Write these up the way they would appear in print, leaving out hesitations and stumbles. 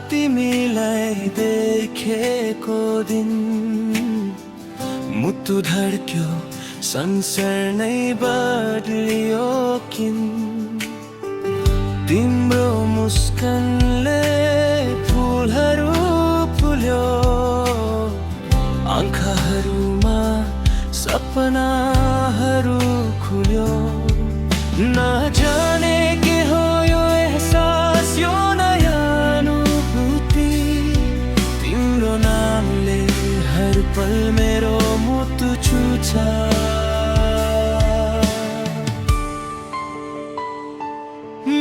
तिमीलाई देखेको दिन मुटु धड्क्यो, संसार नै बदलियो किन। तिम्रो मुस्कानले फुलहरू फुल्यो, आँखाहरूमा सपनाहरू खुल्यो। नजाने के हो यो एहसास, यो नयाँ अनुभूति। तिम्रो नामले हर पल मेरो मुटु छुन्छ।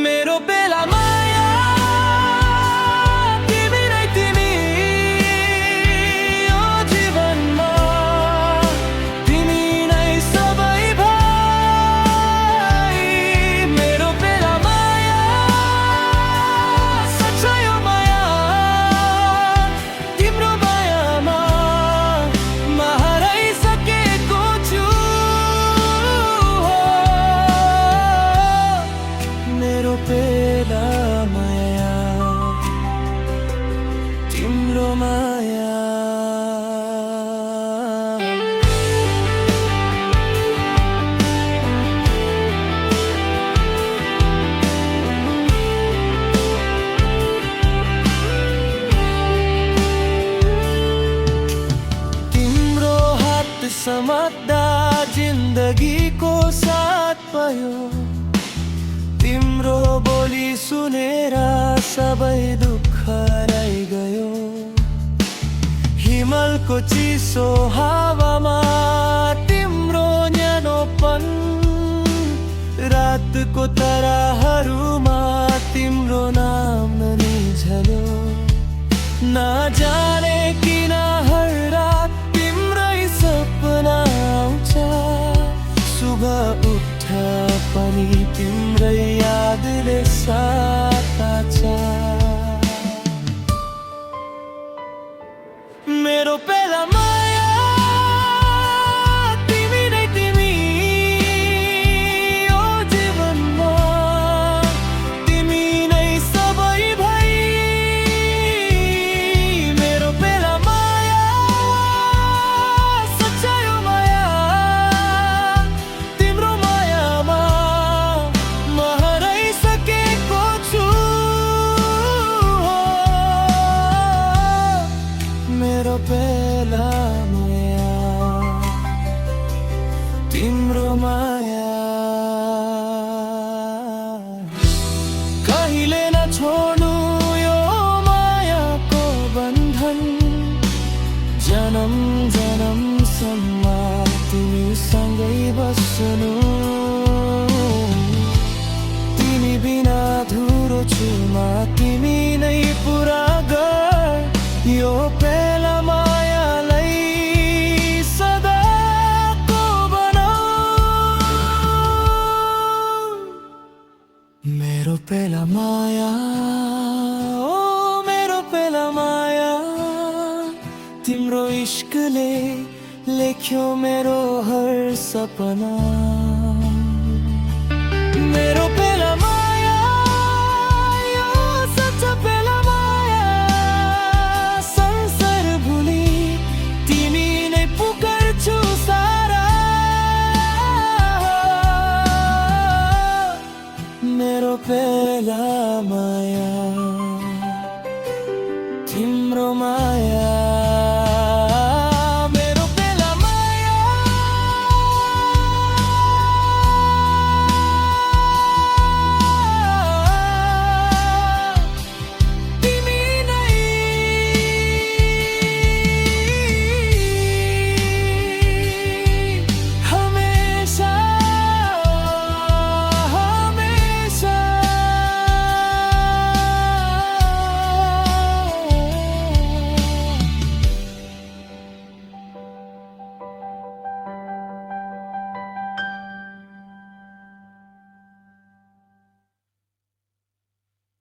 मेरो बेला माया तिमी नै तिमी, यो जीवनमा तिमी नै सबै भाइ। मेरो बेला माया सच्चा यो माया, तिम्रो मायामा म हराइसकेको छु। मेरो बेला माया, तिम्रो माया। तिम्रो हात समात्दा जिन्दगीको साथ पायो। तिम्रो बोली सुनेर सबै दुःख हराइ गयो। हिमालको चिसो हावामा तिम्रो न्यानोपन, रातको ताराहरूमा तिम्रो नाम निझल्यो। नजाने किन हर रात तिम्रै सपना आउँछ, सुबह उठ्दा पनि तिम्रै यादले साथ आछ। मेरो बेला माया तिमी नै तिमी, यो जीवनमा तिमी नै सबै भाइ। मेरो बेला माया सच्चा यो माया, तिम्रो मायामा म हराइसकेको छु। मेरो बेला माया, तिम्रो माया। कहिले नछोड्नु यो मायाको बन्धन, जन्म जन्मसम्म तिमीसँगै बस्नु। तिमी बिना अधुरो छु म, तिमी नै पुरा गर यो बेला मायालाई सदाको बनाऊ। मेरो बेला माया, ओ मेरो बेला माया, तिम्रो इश्कले लेख्यो मेरो हर सपना। मेरो बेला माया, यो सच्चा बेला माया, संसार भुली तिमी नै पुकार्छु सारा। मेरो बेला माया, तिम्रो माया।